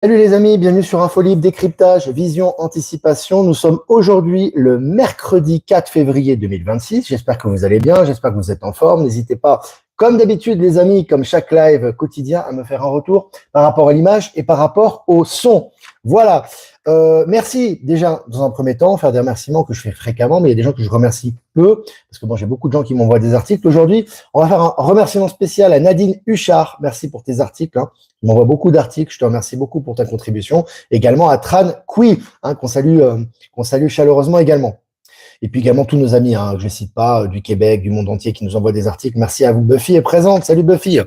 Salut les amis, bienvenue sur Infolib, décryptage, vision, anticipation. Nous sommes aujourd'hui le mercredi 4 février 2026. J'espère que vous allez bien, j'espère que vous êtes en forme. N'hésitez pas, comme d'habitude les amis, comme chaque live quotidien, à me faire un retour par rapport à l'image et par rapport au son. Voilà. Merci déjà dans un premier temps, faire des remerciements que je fais fréquemment, mais il y a des gens que je remercie peu, parce que bon, j'ai beaucoup de gens qui m'envoient des articles. Aujourd'hui, on va faire un remerciement spécial à Nadine Huchard. Merci pour tes articles. Tu m'envoies beaucoup d'articles. Je te remercie beaucoup pour ta contribution. Également à Tran Kui, qu'on salue chaleureusement également. Et puis également tous nos amis, que je ne cite pas, du Québec, du monde entier, qui nous envoient des articles. Merci à vous. Buffy est présente. Salut Buffy.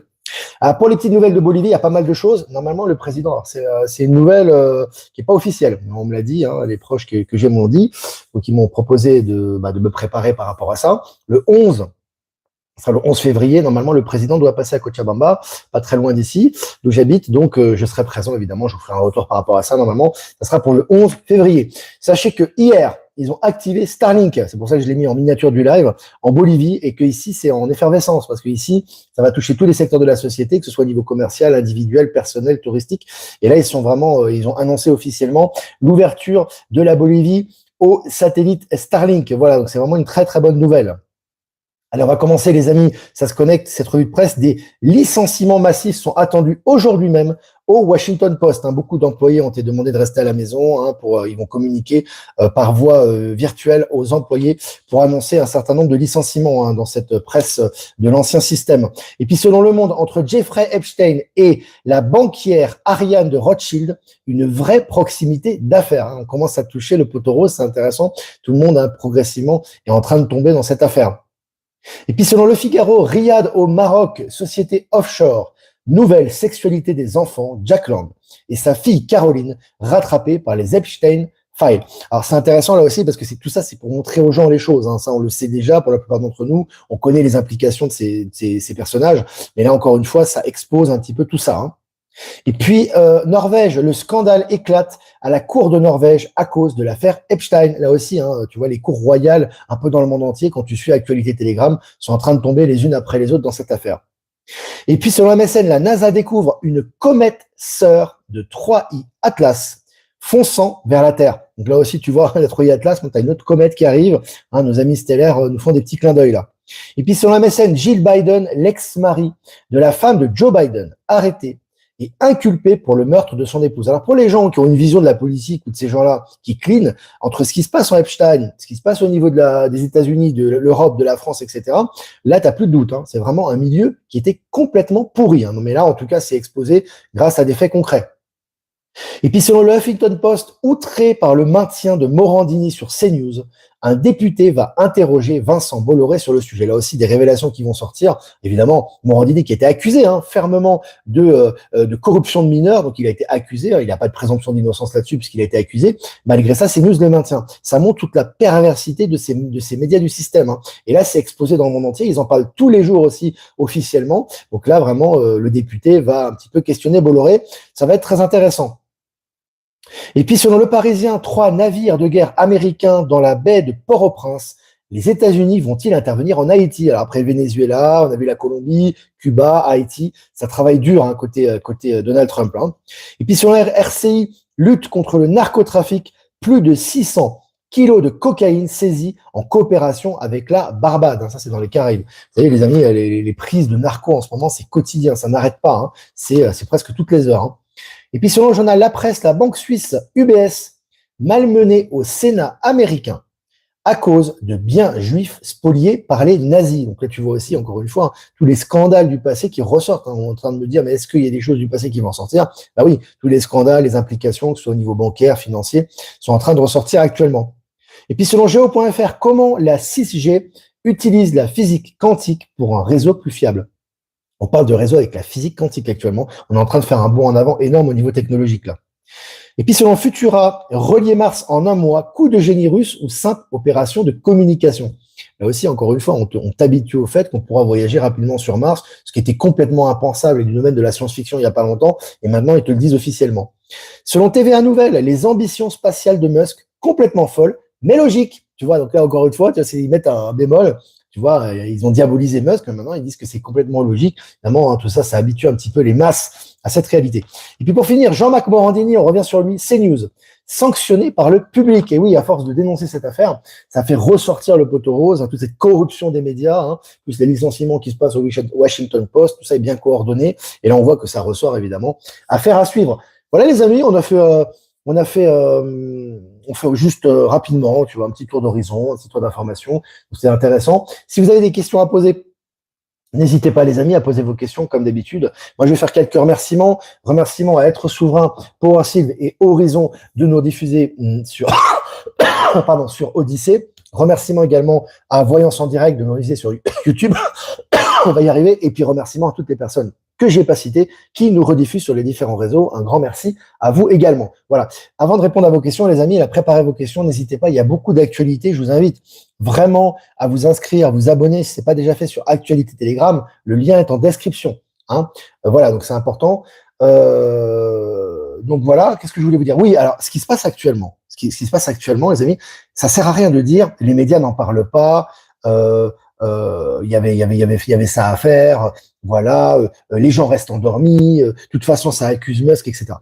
Pour les petites nouvelles de Bolivie, il y a pas mal de choses. Normalement, le président, c'est une nouvelle qui n'est pas officielle. On me l'a dit, les proches que j'ai m'ont dit, donc ils m'ont proposé de me préparer par rapport à ça. Le 11 février, normalement, le président doit passer à Cochabamba, pas très loin d'ici, d'où j'habite. Donc, je serai présent, évidemment. Je vous ferai un retour par rapport à ça. Normalement, ça sera pour le 11 février. Sachez que hier, ils ont activé Starlink. C'est pour ça que je l'ai mis en miniature du live en Bolivie et que ici, c'est en effervescence parce que ici, ça va toucher tous les secteurs de la société, que ce soit au niveau commercial, individuel, personnel, touristique. Et là, ils ont annoncé officiellement l'ouverture de la Bolivie au satellite Starlink. Voilà. Donc, c'est vraiment une très, très bonne nouvelle. Alors, on va commencer, les amis. Ça se connecte, cette revue de presse. Des licenciements massifs sont attendus aujourd'hui même au Washington Post. Beaucoup d'employés ont été demandés de rester à la maison. Ils vont communiquer par voie virtuelle aux employés pour annoncer un certain nombre de licenciements dans cette presse de l'ancien système. Et puis, selon Le Monde, entre Jeffrey Epstein et la banquière Ariane de Rothschild, une vraie proximité d'affaires. On commence à toucher le poteau rose, c'est intéressant. Tout le monde, progressivement, est en train de tomber dans cette affaire. Et puis, selon Le Figaro, Riyad au Maroc, société offshore, nouvelle sexualité des enfants, Jack Lang et sa fille Caroline, rattrapées par les Epstein Files. Alors, c'est intéressant là aussi parce que tout ça, c'est pour montrer aux gens les choses. Ça, on le sait déjà pour la plupart d'entre nous. On connaît les implications de ces personnages. Mais là, encore une fois, ça expose un petit peu tout ça. Et puis, Norvège, le scandale éclate à la cour de Norvège à cause de l'affaire Epstein. Là aussi, tu vois, les cours royales un peu dans le monde entier, quand tu suis Actualité Télégramme, sont en train de tomber les unes après les autres dans cette affaire. Et puis, selon MSN, la NASA découvre une comète sœur de 3I Atlas fonçant vers la Terre. Donc là aussi, tu vois, la 3I Atlas, tu as une autre comète qui arrive. Nos amis stellaires nous font des petits clins d'œil là. Et puis, selon MSN, Jill Biden, l'ex-mari de la femme de Joe Biden, arrêté et inculpé pour le meurtre de son épouse. Alors pour les gens qui ont une vision de la politique ou de ces gens-là qui clinent entre ce qui se passe en Epstein, ce qui se passe au niveau des États-Unis, de l'Europe, de la France, etc., là, tu n'as plus de doute. C'est vraiment un milieu qui était complètement pourri. Mais là, en tout cas, c'est exposé grâce à des faits concrets. Et puis selon le Huffington Post, outré par le maintien de Morandini sur CNews, un député va interroger Vincent Bolloré sur le sujet. Là aussi, des révélations qui vont sortir. Évidemment, Morandini qui était accusé fermement de corruption de mineurs, donc il a été accusé. Il n'a pas de présomption d'innocence là-dessus puisqu'il a été accusé. Malgré ça, CNews le maintient. Ça montre toute la perversité de ces médias du système. Et là, c'est exposé dans le monde entier. Ils en parlent tous les jours aussi officiellement. Donc là, vraiment, le député va un petit peu questionner Bolloré. Ça va être très intéressant. Et puis, selon Le Parisien, 3 navires de guerre américains dans la baie de Port-au-Prince. Les États-Unis vont-ils intervenir en Haïti? Alors après le Venezuela, on a vu la Colombie, Cuba, Haïti. Ça travaille dur côté Donald Trump. Et puis, selon RCI, lutte contre le narcotrafic, plus de 600 kilos de cocaïne saisis en coopération avec la Barbade. Ça, c'est dans les Caraïbes. Vous savez, les amis, les prises de narco en ce moment, c'est quotidien. Ça n'arrête pas. C'est presque toutes les heures. Et puis, selon le journal La Presse, la banque suisse UBS, malmenée au Sénat américain à cause de biens juifs spoliés par les nazis. Donc là, tu vois aussi, encore une fois, tous les scandales du passé qui ressortent. On est en train de me dire, mais est-ce qu'il y a des choses du passé qui vont sortir? Bah oui, tous les scandales, les implications, que ce soit au niveau bancaire, financier, sont en train de ressortir actuellement. Et puis, selon Géo.fr, comment la 6G utilise la physique quantique pour un réseau plus fiable? On parle de réseau avec la physique quantique actuellement. On est en train de faire un bond en avant énorme au niveau technologique là. Et puis selon Futura, relier Mars en un mois, coup de génie russe ou simple opération de communication. Là aussi, encore une fois, on t'habitue au fait qu'on pourra voyager rapidement sur Mars, ce qui était complètement impensable du domaine de la science-fiction il n'y a pas longtemps, et maintenant ils te le disent officiellement. Selon TVA Nouvelle, les ambitions spatiales de Musk, complètement folles, mais logiques. Tu vois, donc là, encore une fois, ils mettent un bémol. Tu vois, ils ont diabolisé Musk, mais maintenant ils disent que c'est complètement logique. Évidemment, tout ça, ça habitue un petit peu les masses à cette réalité. Et puis pour finir, Jean-Marc Morandini, on revient sur lui, CNews, sanctionné par le public. Et oui, à force de dénoncer cette affaire, ça fait ressortir le poteau rose, toute cette corruption des médias, plus les licenciements qui se passent au Washington Post, tout ça est bien coordonné. Et là, on voit que ça ressort évidemment. Affaire à suivre. Voilà les amis, on fait juste rapidement, tu vois, un petit tour d'horizon, un petit tour d'information. C'est intéressant. Si vous avez des questions à poser, n'hésitez pas, les amis, à poser vos questions comme d'habitude. Moi, je vais faire quelques remerciements. Remerciements à Être Souverain, PowerShield et Horizon de nous diffuser sur, sur Odyssée. Remerciements également à Voyance en direct de nous diffuser sur YouTube. On va y arriver. Et puis, remerciements à toutes les personnes que j'ai pas citées, qui nous rediffusent sur les différents réseaux. Un grand merci à vous également. Voilà. Avant de répondre à vos questions, les amis, à préparer vos questions, n'hésitez pas. Il y a beaucoup d'actualités. Je vous invite vraiment à vous inscrire, à vous abonner si ce n'est pas déjà fait sur Actualité Telegram. Le lien est en description. Voilà, donc c'est important. Donc voilà, qu'est-ce que je voulais vous dire? Oui, alors ce qui se passe actuellement, les amis, ça sert à rien de dire les médias n'en parlent pas. Il y avait ça à faire. Voilà, les gens restent endormis. De toute façon, ça accuse Musk, etc.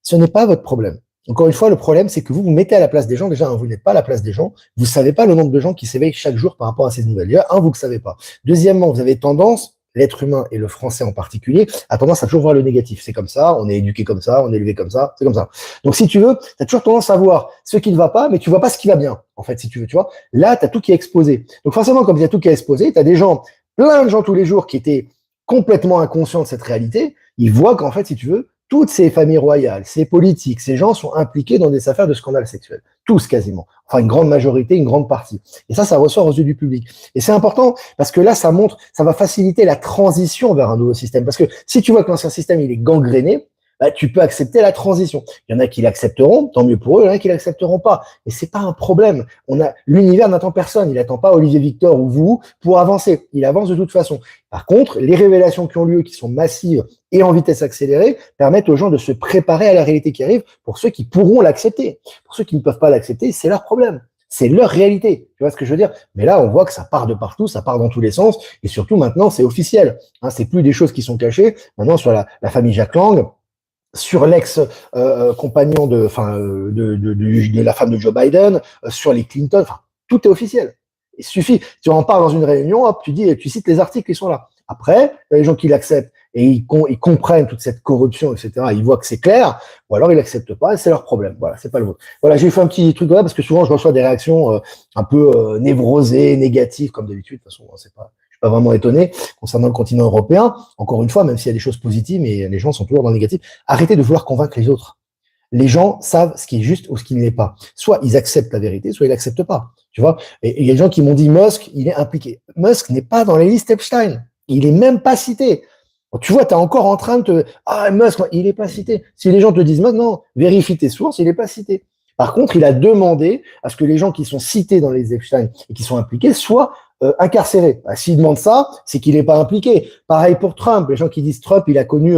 Ce n'est pas votre problème. Encore une fois, le problème, c'est que vous vous mettez à la place des gens. Déjà, vous n'êtes pas à la place des gens. Vous savez pas le nombre de gens qui s'éveillent chaque jour par rapport à ces nouvelles. Déjà, vous ne savez pas. Deuxièmement, vous avez tendance, l'être humain et le français en particulier, a tendance à toujours voir le négatif. C'est comme ça, on est éduqué comme ça, on est élevé comme ça, c'est comme ça. Donc, si tu veux, tu as toujours tendance à voir ce qui ne va pas, mais tu vois pas ce qui va bien, en fait, si tu veux, tu vois. Là, tu as tout qui est exposé. Donc, forcément, comme il y a tout qui est exposé, tu as des gens, plein de gens tous les jours qui étaient complètement inconscients de cette réalité. Ils voient qu'en fait, si tu veux, toutes ces familles royales, ces politiques, ces gens sont impliqués dans des affaires de scandale sexuel. Tous quasiment. Enfin, une grande majorité, une grande partie. Et ça ressort aux yeux du public. Et c'est important parce que là, ça va faciliter la transition vers un nouveau système. Parce que si tu vois que l'ancien système, il est gangréné, bah, tu peux accepter la transition. Il y en a qui l'accepteront, tant mieux pour eux, il y en a qui l'accepteront pas. Et c'est pas un problème. L'univers n'attend personne. Il n'attend pas Olivier Victor ou vous pour avancer. Il avance de toute façon. Par contre, les révélations qui ont lieu, qui sont massives et en vitesse accélérée, permettent aux gens de se préparer à la réalité qui arrive pour ceux qui pourront l'accepter. Pour ceux qui ne peuvent pas l'accepter, c'est leur problème. C'est leur réalité. Tu vois ce que je veux dire? Mais là, on voit que ça part de partout, ça part dans tous les sens. Et surtout, maintenant, c'est officiel. C'est plus des choses qui sont cachées. Maintenant, sur la famille Jack Lang, sur l'ex-compagnon de la femme de Joe Biden, sur les Clinton, tout est officiel. Il suffit, tu en parles dans une réunion, hop, tu cites les articles qui sont là. Après, il y a des gens qui l'acceptent et ils comprennent toute cette corruption, etc. Ils voient que c'est clair, ou alors ils l'acceptent pas et c'est leur problème. Voilà, c'est pas le vôtre. Voilà, j'ai fait un petit truc là parce que souvent je reçois des réactions un peu névrosées, négatives, comme d'habitude. De toute façon, c'est pas. Pas vraiment étonné concernant le continent européen. Encore une fois, même s'il y a des choses positives, mais les gens sont toujours dans le négatif. Arrêtez de vouloir convaincre les autres. Les gens savent ce qui est juste ou ce qui ne l'est pas. Soit ils acceptent la vérité, soit ils l'acceptent pas. Tu vois. Et il y a des gens qui m'ont dit Musk, il est impliqué. Musk n'est pas dans les listes Epstein. Il est même pas cité. Tu vois, tu es encore en train de te Musk, il est pas cité. Si les gens te disent maintenant, vérifie tes sources, il est pas cité. Par contre, il a demandé à ce que les gens qui sont cités dans les Epstein et qui sont impliqués soient incarcéré. S'il demande ça, c'est qu'il n'est pas impliqué. Pareil pour Trump. Les gens qui disent Trump, il a connu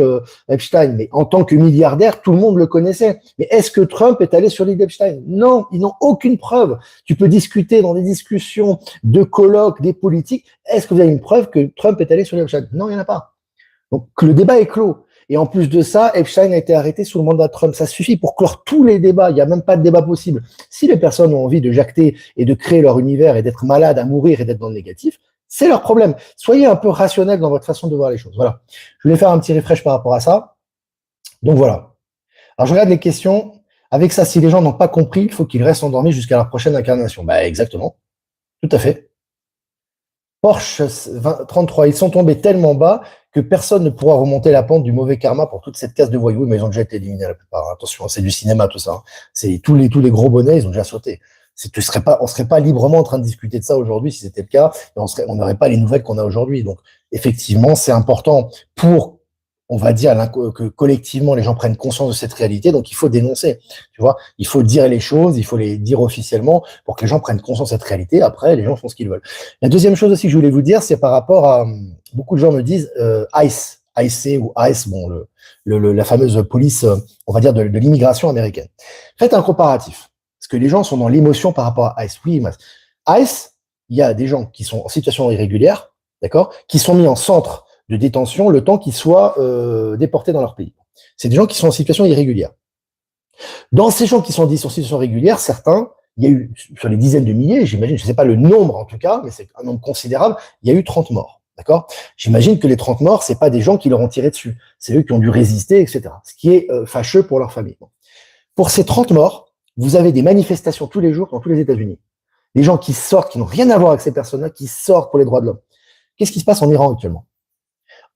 Epstein, mais en tant que milliardaire, tout le monde le connaissait. Mais est-ce que Trump est allé sur l'île d'Epstein? Non, ils n'ont aucune preuve. Tu peux discuter dans des discussions de colloques, des politiques. Est-ce que vous avez une preuve que Trump est allé sur l'île d'Epstein? Non, il n'y en a pas. Donc le débat est clos. Et en plus de ça, Epstein a été arrêté sous le mandat de Trump. Ça suffit pour clore tous les débats. Il n'y a même pas de débat possible. Si les personnes ont envie de jacter et de créer leur univers et d'être malades, à mourir et d'être dans le négatif, c'est leur problème. Soyez un peu rationnel dans votre façon de voir les choses. Voilà. Je voulais faire un petit refresh par rapport à ça. Donc voilà. Alors je regarde les questions. Avec ça, si les gens n'ont pas compris, il faut qu'ils restent endormis jusqu'à leur prochaine incarnation. Bah exactement. Tout à fait. Porsche 33, ils sont tombés tellement bas que personne ne pourra remonter la pente du mauvais karma pour toute cette casse de voyous, mais ils ont déjà été éliminés la plupart. Attention, c'est du cinéma tout ça. C'est tous les gros bonnets, ils ont déjà sauté. On serait pas librement en train de discuter de ça aujourd'hui si c'était le cas, et on n'aurait pas les nouvelles qu'on a aujourd'hui. Donc effectivement, c'est important pour, on va dire, que collectivement les gens prennent conscience de cette réalité. Donc il faut dénoncer, tu vois. Il faut dire les choses, il faut les dire officiellement pour que les gens prennent conscience de cette réalité. Après, les gens font ce qu'ils veulent. La deuxième chose aussi que je voulais vous dire, c'est par rapport à beaucoup de gens me disent ICE ou ICE, bon, la fameuse police, on va dire de l'immigration américaine. Faites un comparatif, parce que les gens sont dans l'émotion par rapport à ICE. Oui, ICE, il y a des gens qui sont en situation irrégulière, d'accord, qui sont mis en centre de détention le temps qu'ils soient déportés dans leur pays. C'est des gens qui sont en situation irrégulière. Dans ces gens qui sont en situation régulière, certains, il y a eu, sur les dizaines de milliers, j'imagine, je ne sais pas le nombre en tout cas, mais c'est un nombre considérable, il y a eu 30 morts. D'accord? J'imagine que les 30 morts, c'est pas des gens qui leur ont tiré dessus. C'est eux qui ont dû résister, etc. Ce qui est fâcheux pour leur famille. Pour ces 30 morts, vous avez des manifestations tous les jours dans tous les États-Unis. Des gens qui sortent, qui n'ont rien à voir avec ces personnes-là, qui sortent pour les droits de l'homme. Qu'est-ce qui se passe en Iran actuellement?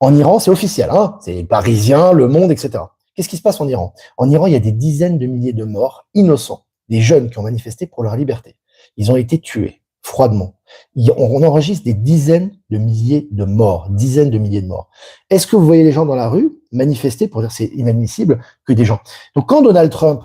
En Iran, c'est officiel, hein, c'est Parisien, Le Monde, etc. Qu'est-ce qui se passe en Iran? En Iran, il y a des dizaines de milliers de morts innocents, des jeunes qui ont manifesté pour leur liberté. Ils ont été tués froidement. On enregistre des dizaines de milliers de morts, dizaines de milliers de morts. Est-ce que vous voyez les gens dans la rue manifester pour dire c'est inadmissible que des gens? Donc quand Donald Trump,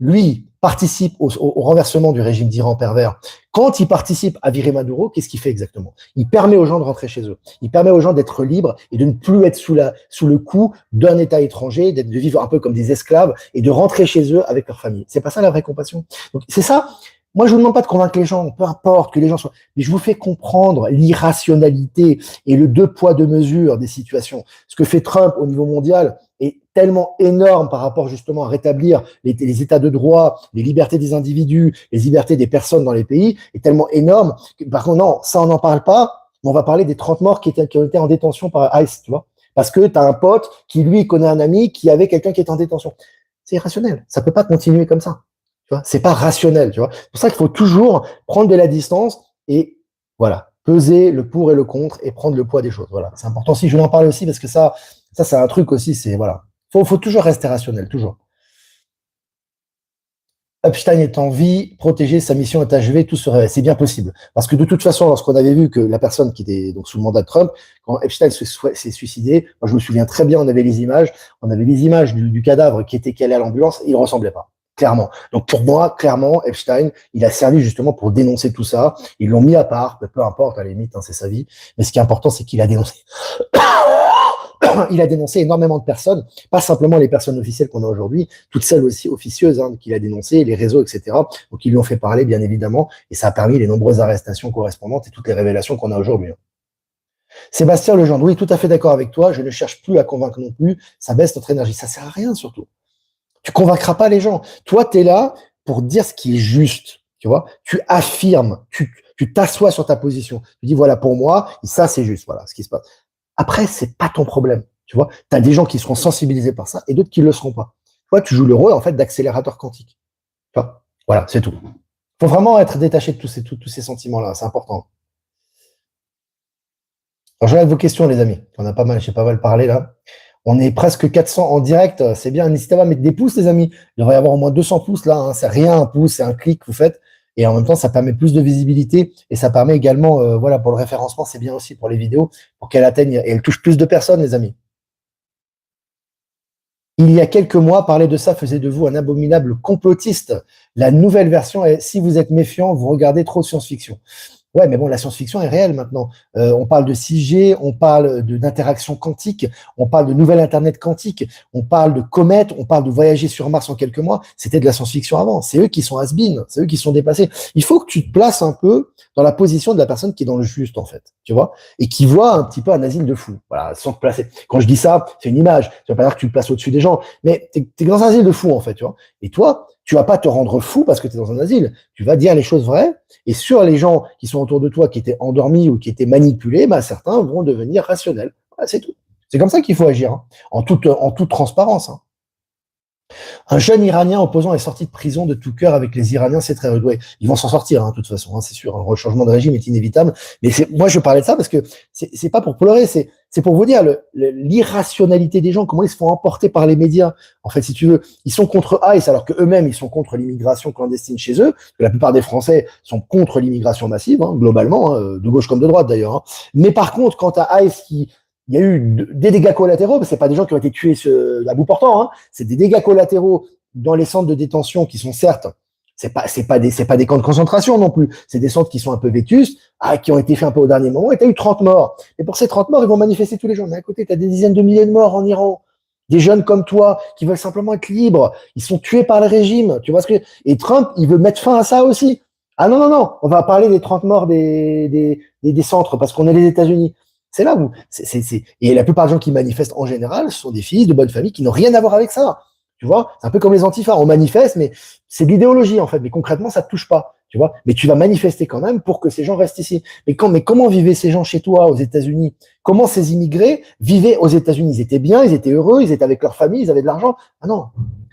lui, participe au renversement du régime d'Iran pervers, quand il participe à virer Maduro, qu'est-ce qu'il fait exactement? Il permet aux gens de rentrer chez eux. Il permet aux gens d'être libres et de ne plus être sous le coup d'un État étranger, de vivre un peu comme des esclaves et de rentrer chez eux avec leur famille. C'est pas ça la vraie compassion. Donc c'est ça. Moi, je vous demande pas de convaincre les gens, peu importe que les gens soient, mais je vous fais comprendre l'irrationalité et le deux poids deux mesures des situations. Ce que fait Trump au niveau mondial est tellement énorme par rapport justement à rétablir les états de droit, les libertés des individus, les libertés des personnes dans les pays, est tellement énorme que, par contre, non, ça on n'en parle pas, mais on va parler des 30 morts qui ont été en détention par ICE, tu vois. Parce que tu as un pote qui, lui, connaît un ami qui avait quelqu'un qui était en détention. C'est irrationnel. Ça peut pas continuer comme ça. Tu vois, c'est pas rationnel, tu vois. C'est pour ça qu'il faut toujours prendre de la distance et voilà, peser le pour et le contre et prendre le poids des choses. Voilà, c'est important. Si je voulais en parler aussi parce que ça c'est un truc aussi. C'est voilà, faut toujours rester rationnel, toujours. Epstein est en vie, protégé, sa mission est achevée, tout se révèle. C'est bien possible. Parce que de toute façon, lorsqu'on avait vu que la personne qui était donc sous le mandat de Trump, quand Epstein s'est suicidé, moi je me souviens très bien, on avait les images du cadavre qui allait à l'ambulance, il ne ressemblait pas. Clairement. Donc pour moi, clairement, Epstein, il a servi justement pour dénoncer tout ça. Ils l'ont mis à part, peu importe, à la limite, hein, c'est sa vie. Mais ce qui est important, c'est qu'il a dénoncé. Il a dénoncé énormément de personnes, pas simplement les personnes officielles qu'on a aujourd'hui, toutes celles aussi officieuses hein, qu'il a dénoncées, les réseaux, etc. Donc ils lui ont fait parler, bien évidemment, et ça a permis les nombreuses arrestations correspondantes et toutes les révélations qu'on a aujourd'hui. Sébastien Legendre, oui, tout à fait d'accord avec toi, je ne cherche plus à convaincre non plus, ça baisse notre énergie, ça sert à rien surtout. Tu convaincras pas les gens. Toi, tu es là pour dire ce qui est juste, tu vois. Tu affirmes, tu t'assois sur ta position. Tu dis, voilà, pour moi, ça, c'est juste, voilà, ce qui se passe. Après, c'est pas ton problème, tu vois. Tu as des gens qui seront sensibilisés par ça et d'autres qui ne le seront pas. Toi, tu joues le rôle, en fait, d'accélérateur quantique. Tu vois, voilà, c'est tout. Il faut vraiment être détaché de tous ces sentiments-là, c'est important. Alors, je regarde vos questions, les amis. On a pas mal, j'ai pas mal parlé, là. On est presque 400 en direct, c'est bien. N'hésitez pas à mettre des pouces, les amis. Il devrait y avoir au moins 200 pouces là. Hein. C'est rien un pouce, c'est un clic que vous faites. Et en même temps, ça permet plus de visibilité et ça permet également, voilà, pour le référencement, c'est bien aussi pour les vidéos, pour qu'elles atteignent et elles touchent plus de personnes, les amis. Il y a quelques mois, parler de ça faisait de vous un abominable complotiste. La nouvelle version est si vous êtes méfiant, vous regardez trop de science-fiction. Ouais, mais bon, la science-fiction est réelle maintenant. On parle de 6G, on parle d'interaction quantique, on parle de nouvel Internet quantique, on parle de comètes, on parle de voyager sur Mars en quelques mois. C'était de la science-fiction avant. C'est eux qui sont has-been, c'est eux qui sont dépassés. Il faut que tu te places un peu dans la position de la personne qui est dans le juste, en fait, tu vois, et qui voit un petit peu un asile de fous. Voilà, sans te placer. Quand je dis ça, c'est une image. Ça veut pas dire que tu te places au-dessus des gens, mais t'es dans un asile de fous, en fait, tu vois. Et toi, tu vas pas te rendre fou parce que tu es dans un asile. Tu vas dire les choses vraies. Et sur les gens qui sont autour de toi, qui étaient endormis ou qui étaient manipulés, bah, certains vont devenir rationnels. Voilà, c'est tout. C'est comme ça qu'il faut agir, hein, en toute transparence. Hein. Un jeune Iranien opposant est sorti de prison de tout cœur avec les Iraniens, c'est très rude. Ouais, ils vont s'en sortir, hein, de toute façon, hein, c'est sûr. Un changement de régime est inévitable. Mais moi, je parlais de ça parce que c'est pas pour pleurer, c'est pour vous dire l'irrationalité des gens, comment ils se font emporter par les médias. En fait, si tu veux, ils sont contre ICE alors qu'eux-mêmes, ils sont contre l'immigration clandestine chez eux. Que la plupart des Français sont contre l'immigration massive, hein, globalement, hein, de gauche comme de droite d'ailleurs. Hein. Mais par contre, quand à ICE il y a eu des dégâts collatéraux, mais c'est pas des gens qui ont été tués à bout portant, hein. C'est des dégâts collatéraux dans les centres de détention qui sont certes, c'est pas des camps de concentration non plus, c'est des centres qui sont un peu vétustes, qui ont été faits un peu au dernier moment, et tu as eu 30 morts. Et pour ces 30 morts, ils vont manifester tous les jours. Mais à côté, tu as des dizaines de milliers de morts en Iran. Des jeunes comme toi qui veulent simplement être libres, ils sont tués par le régime, tu vois ce que et Trump, il veut mettre fin à ça aussi. Ah non, on va parler des 30 morts des centres parce qu'on est les États-Unis. C'est là où, et la plupart des gens qui manifestent en général, ce sont des fils de bonne famille qui n'ont rien à voir avec ça. Tu vois, c'est un peu comme les antifas. On manifeste, mais c'est de l'idéologie, en fait. Mais concrètement, ça te touche pas. Tu vois, mais tu vas manifester quand même pour que ces gens restent ici. Mais comment vivaient ces gens chez toi, aux États-Unis? Comment ces immigrés vivaient aux États-Unis? Ils étaient bien, ils étaient heureux, ils étaient avec leur famille, ils avaient de l'argent. Ah non.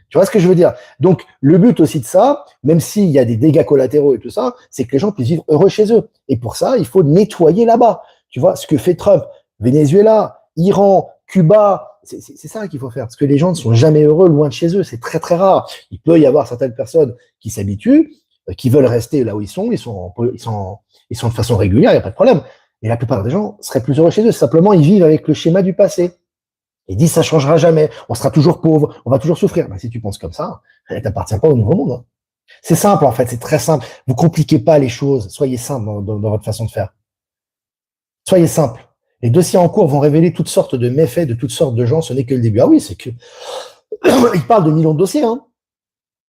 Tu vois ce que je veux dire? Donc, le but aussi de ça, même s'il y a des dégâts collatéraux et tout ça, c'est que les gens puissent vivre heureux chez eux. Et pour ça, il faut nettoyer là-bas. Tu vois, ce que fait Trump, Venezuela, Iran, Cuba, c'est ça qu'il faut faire. Parce que les gens ne sont jamais heureux loin de chez eux. C'est très, très rare. Il peut y avoir certaines personnes qui s'habituent, qui veulent rester là où ils sont de façon régulière, il n'y a pas de problème. Mais la plupart des gens seraient plus heureux chez eux. Simplement, ils vivent avec le schéma du passé. Ils disent ça changera jamais, on sera toujours pauvre, on va toujours souffrir. Ben, si tu penses comme ça, t'appartiens pas au nouveau monde. Hein. C'est simple en fait, c'est très simple. Vous compliquez pas les choses, soyez simple dans votre façon de faire. Soyez simple. Les dossiers en cours vont révéler toutes sortes de méfaits de toutes sortes de gens, ce n'est que le début. Ah oui, c'est que ils parlent de millions de dossiers. Hein.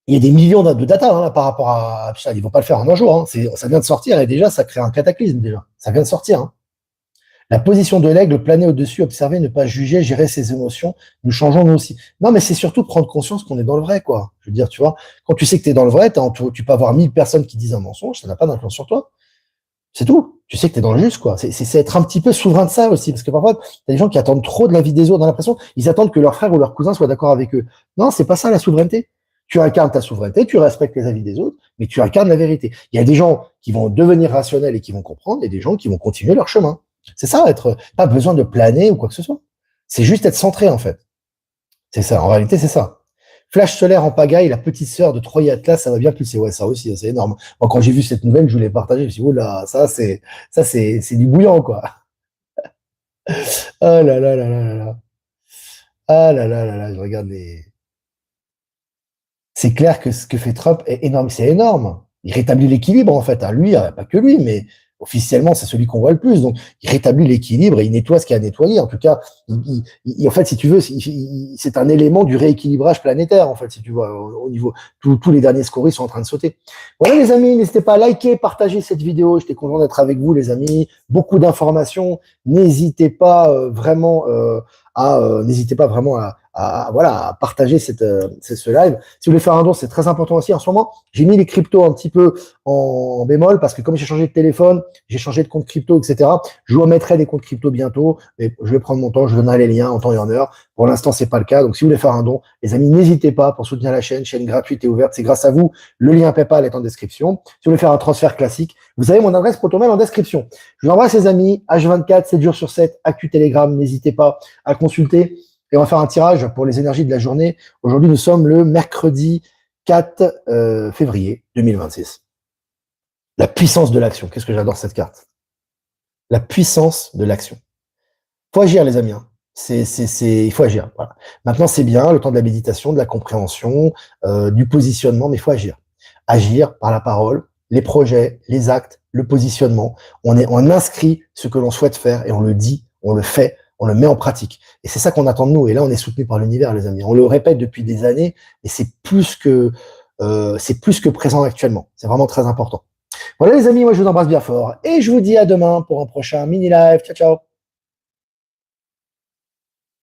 Il y a des millions de data hein, là, par rapport à ça. Ils vont pas le faire en un jour. Hein. Ça vient de sortir et déjà ça crée un cataclysme déjà. Ça vient de sortir. Hein. La position de l'aigle, planer au-dessus, observer, ne pas juger, gérer ses émotions, nous changeons nous aussi. Non, mais c'est surtout de prendre conscience qu'on est dans le vrai, quoi. Je veux dire, tu vois, quand tu sais que tu es dans le vrai, tu peux avoir 1000 personnes qui disent un mensonge, ça n'a pas d'influence sur toi. C'est tout. Tu sais que tu es dans le juste, quoi. C'est être un petit peu souverain de ça aussi, parce que parfois, tu as des gens qui attendent trop de la vie des autres, dans l'impression, ils attendent que leur frère ou leur cousin soit d'accord avec eux. Non, c'est pas ça la souveraineté. Tu incarnes ta souveraineté, tu respectes les avis des autres, mais tu incarnes la vérité. Il y a des gens qui vont devenir rationnels et qui vont comprendre, et des gens qui vont continuer leur chemin. C'est ça, pas besoin de planer ou quoi que ce soit. C'est juste être centré, en fait. C'est ça, en réalité, c'est ça. Flash solaire en pagaille, la petite sœur de Troy Atlas, ça va bien plus. Ouais, ça aussi, c'est énorme. Moi, quand j'ai vu cette nouvelle, je voulais partager. Je me suis dit, oula, c'est du bouillant, quoi. Ah là là là là là là. Ah là là là là, je regarde les. C'est clair que ce que fait Trump est énorme. C'est énorme. Il rétablit l'équilibre, en fait. À lui, pas que lui, mais officiellement, c'est celui qu'on voit le plus. Donc, il rétablit l'équilibre et il nettoie ce qu'il y a à nettoyer. En tout cas, en fait, si tu veux, c'est un élément du rééquilibrage planétaire, en fait, si tu vois, au niveau, tous les derniers scories sont en train de sauter. Voilà, les amis, n'hésitez pas à liker, partager cette vidéo. J'étais content d'être avec vous, les amis. Beaucoup d'informations. N'hésitez pas vraiment n'hésitez pas vraiment voilà, à partager ce live. Si vous voulez faire un don, c'est très important aussi. En ce moment, j'ai mis les cryptos un petit peu en bémol parce que comme j'ai changé de téléphone, j'ai changé de compte crypto, etc. Je vous remettrai des comptes crypto bientôt, mais je vais prendre mon temps, je donnerai les liens en temps et en heure. Pour l'instant, c'est pas le cas. Donc, si vous voulez faire un don, les amis, n'hésitez pas pour soutenir la chaîne gratuite et ouverte. C'est grâce à vous. Le lien PayPal est en description. Si vous voulez faire un transfert classique, vous avez mon adresse Protonmail en description. Je vous embrasse, les amis. H24, 7 jours sur 7, Actu Telegram. N'hésitez pas à consulter. Et on va faire un tirage pour les énergies de la journée. Aujourd'hui, nous sommes le mercredi 4 février 2026. La puissance de l'action. Qu'est-ce que j'adore cette carte. La puissance de l'action. Il faut agir, les amis. Hein. Il faut agir. Voilà. Maintenant, c'est bien, le temps de la méditation, de la compréhension, du positionnement, mais il faut agir. Agir par la parole, les projets, les actes, le positionnement. On inscrit ce que l'on souhaite faire et on le dit, on le fait, on le met en pratique. Et c'est ça qu'on attend de nous. Et là, on est soutenu par l'univers, les amis. On le répète depuis des années, et c'est plus que présent actuellement. C'est vraiment très important. Voilà, les amis, moi, je vous embrasse bien fort. Et je vous dis à demain pour un prochain mini live. Ciao, ciao.